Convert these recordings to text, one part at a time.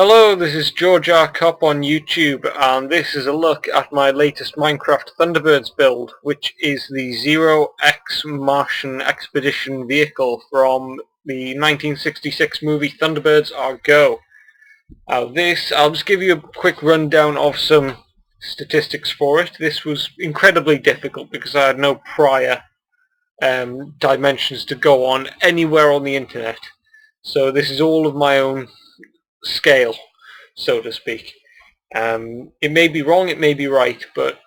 Hello, this is georgercop on YouTube, and this is a look at my latest Minecraft Thunderbirds build, which is the 0x Martian expedition vehicle from the 1966 movie Thunderbirds Are GO. I'll just give you a quick rundown of some statistics for it. This was incredibly difficult because I had no prior dimensions to go on anywhere on the internet. So this is all of my own scale, so to speak. It may be wrong, it may be right, but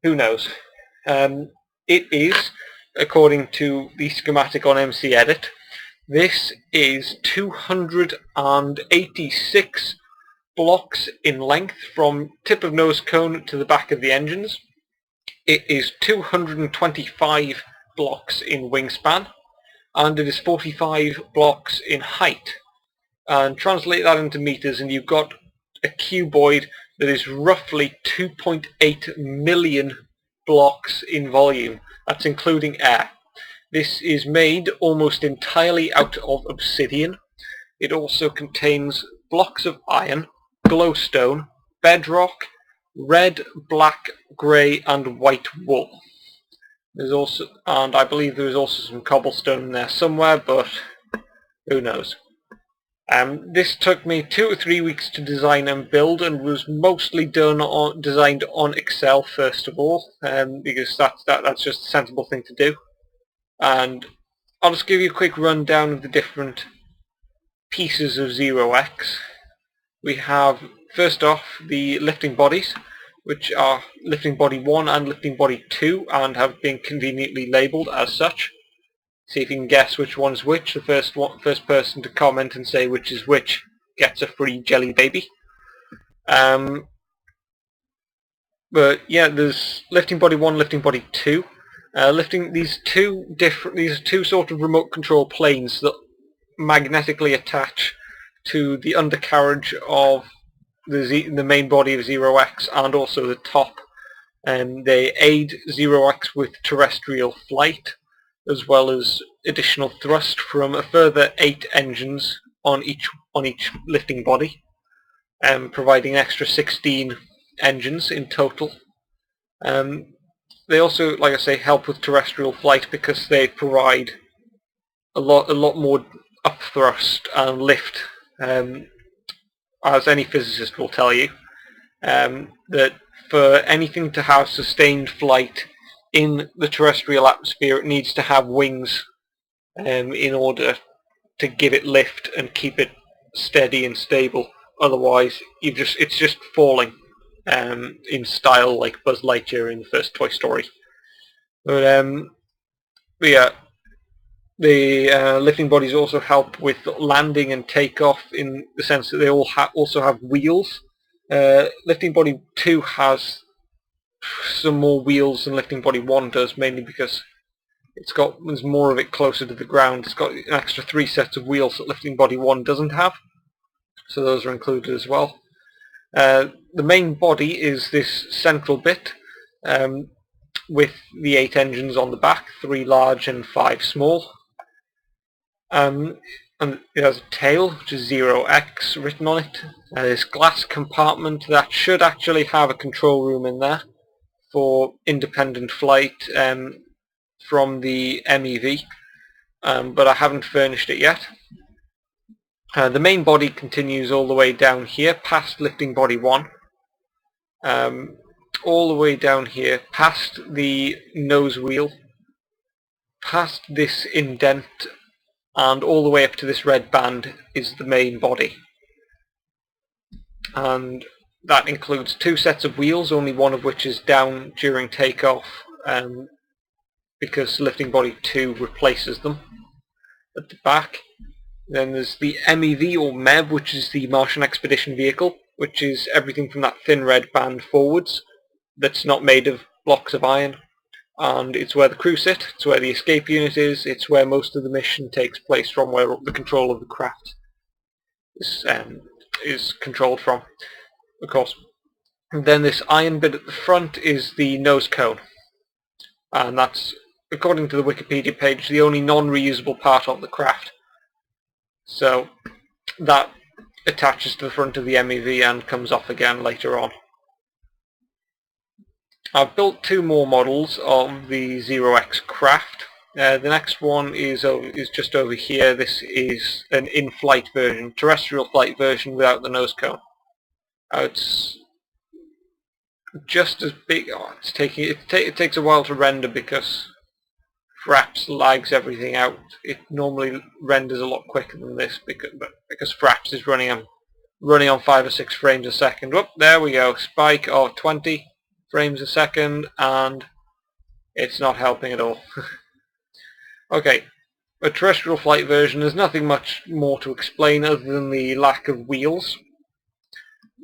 who knows. It is, according to the schematic on MC Edit, this is 286 blocks in length from tip of nose cone to the back of the engines. It is 225 blocks in wingspan, and it is 45 blocks in height. And translate that into meters and you've got a cuboid that is roughly 2.8 million blocks in volume. That's including air. This is made almost entirely out of obsidian. It also contains blocks of iron, glowstone, bedrock, red, black, grey and white wool. There's also, and I believe there is also some cobblestone in there somewhere, but who knows. This took me 2 or 3 weeks to design and build, and was mostly designed on Excel first of all, because that's just a sensible thing to do. And I'll just give you a quick rundown of the different pieces of 0x. We have, first off, the lifting bodies, which are lifting body 1 and lifting body 2, and have been conveniently labelled as such. See if you can guess which one's which. The first person to comment and say which is which gets a free jelly baby. But yeah, there's lifting body 1, lifting body 2. These are two sort of remote control planes that magnetically attach to the undercarriage of the main body of 0x and also the top. They aid 0x with terrestrial flight, as well as additional thrust from a further 8 engines on each lifting body, providing an extra 16 engines in total. They also, like I say, help with terrestrial flight because they provide a lot more upthrust and lift, as any physicist will tell you, that for anything to have sustained flight in the terrestrial atmosphere, it needs to have wings in order to give it lift and keep it steady and stable. Otherwise, it's just falling in style like Buzz Lightyear in the first Toy Story. But yeah, the lifting bodies also help with landing and takeoff in the sense that they all also have wheels. Lifting body 2 has some more wheels than lifting body 1 does, mainly because there's more of it closer to the ground. It's got an extra 3 sets of wheels that lifting body 1 doesn't have, so those are included as well. The main body is this central bit with the 8 engines on the back, 3 large and 5 small. And it has a tail, which is 0x written on it. This glass compartment that should actually have a control room in there for independent flight from the MEV, but I haven't furnished it yet. The main body continues all the way down here past lifting body 1, all the way down here past the nose wheel, past this indent, and all the way up to this red band is the main body. And that includes 2 sets of wheels, only one of which is down during takeoff, because lifting body 2 replaces them at the back. Then there's the MEV or MEV, which is the Martian Expedition Vehicle, which is everything from that thin red band forwards that's not made of blocks of iron. And it's where the crew sit, it's where the escape unit is, it's where most of the mission takes place from, where the control of the craft is controlled from, of course. And then this iron bit at the front is the nose cone, and that's, according to the Wikipedia page, the only non-reusable part of the craft. So that attaches to the front of the MEV and comes off again later on. I've built 2 more models of the 0x craft. The next one is just over here. This is an in-flight version, terrestrial flight version without the nose cone. It's just as big. Oh, it takes a while to render because Fraps lags everything out. It normally renders a lot quicker than this because Fraps is running on 5 or 6 frames a second. Whoop, there we go. Spike of 20 frames a second, and it's not helping at all. Okay, a terrestrial flight version, there's nothing much more to explain other than the lack of wheels.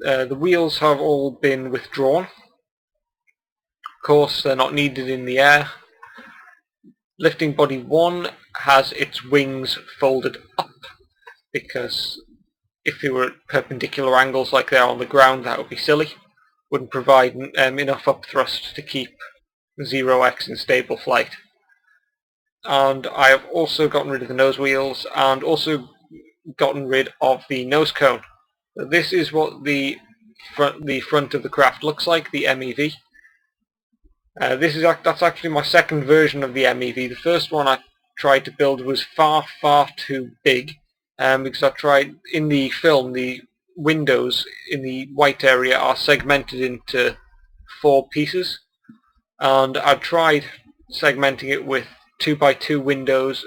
The wheels have all been withdrawn. Of course, they're not needed in the air. Lifting body 1 has its wings folded up, because if they were at perpendicular angles like they are on the ground, that would be silly. Wouldn't provide enough upthrust to keep 0x in stable flight. And I have also gotten rid of the nose wheels and also gotten rid of the nose cone. So this is what the front of the craft looks like, the MEV. That's actually my second version of the MEV. The first one I tried to build was far too big, because I tried, in the film, the windows in the white area are segmented into 4 pieces, and I tried segmenting it with 2x2 windows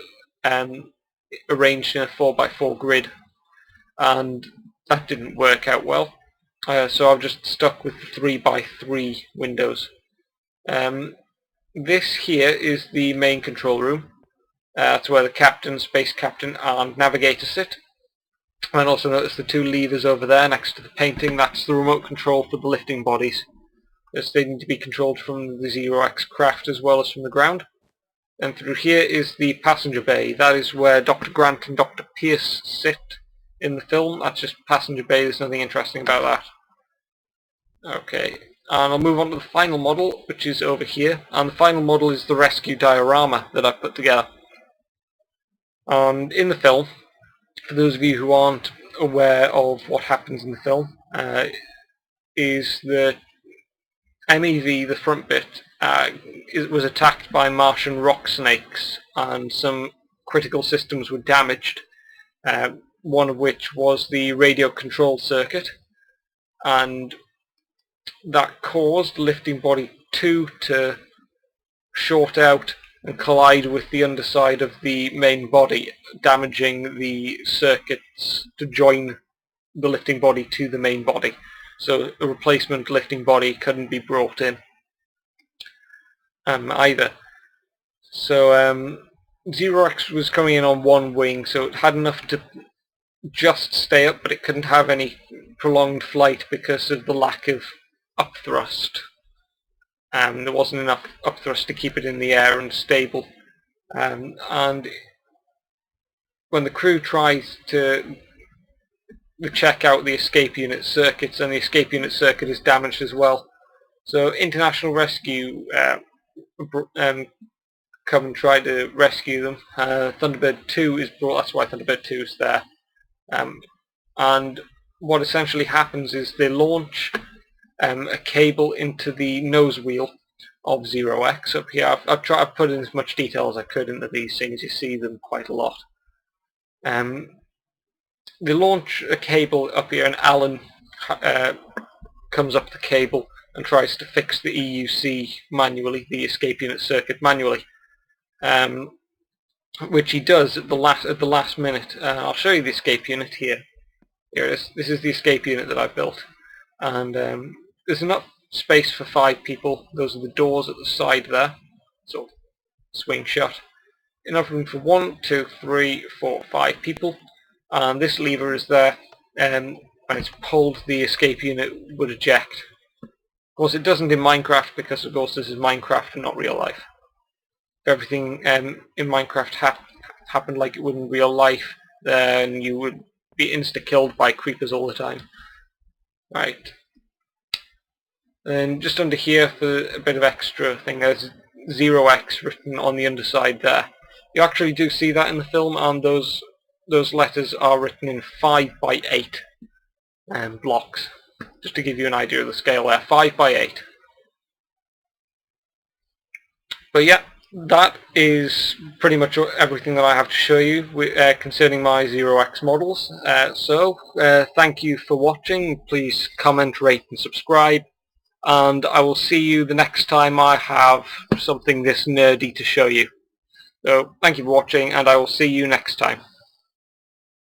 arranged in a 4x4 grid, and that didn't work out well. So I've just stuck with 3x3 windows. This here is the main control room. That's where the captain, space captain, and navigator sit. And also notice the 2 levers over there next to the painting. That's the remote control for the lifting bodies. They need to be controlled from the 0x craft as well as from the ground. And through here is the passenger bay. That is where Dr. Grant and Dr. Pierce sit in the film. That's just passenger bay, there's nothing interesting about that. Okay, and I'll move on to the final model, which is over here. And the final model is the rescue diorama that I've put together. And in the film, for those of you who aren't aware of what happens in the film, is the MEV, the front bit, was attacked by Martian rock snakes, and some critical systems were damaged, one of which was the radio control circuit, and that caused lifting body 2 to short out and collide with the underside of the main body, damaging the circuits to join the lifting body to the main body. So a replacement lifting body couldn't be brought in either. So 0x was coming in on 1 wing, so it had enough to just stay up, but it couldn't have any prolonged flight because of the lack of upthrust. There wasn't enough upthrust to keep it in the air and stable. And when the crew tries to check out the escape unit circuits, and the escape unit circuit is damaged as well. So International Rescue come and try to rescue them. Thunderbird 2 is brought, that's why Thunderbird 2 is there. And what essentially happens is they launch a cable into the nose wheel of 0x up here. I've tried to put in as much detail as I could into these things. You see them quite a lot. They launch a cable up here, and Alan comes up the cable and tries to fix the EUC manually, the escape unit circuit manually, which he does at the last minute. I'll show you the escape unit here. Here it is. This is the escape unit that I've built, and there's enough space for 5 people. Those are the doors at the side there, so swing shut. Enough room for 1, 2, 3, 4, 5 people. And this lever is there, and when it's pulled, the escape unit would eject. Of course, it doesn't in Minecraft, because of course this is Minecraft and not real life. If everything in Minecraft happened like it would in real life, then you would be insta-killed by creepers all the time. Right. And just under here, for a bit of extra thing, there's 0x written on the underside there. You actually do see that in the film, and those letters are written in 5x8. blocks. Just to give you an idea of the scale there, 5 by 8. But yeah, that is pretty much everything that I have to show you concerning my 0x models. Thank you for watching. Please comment, rate and subscribe. And I will see you the next time I have something this nerdy to show you. So thank you for watching, and I will see you next time.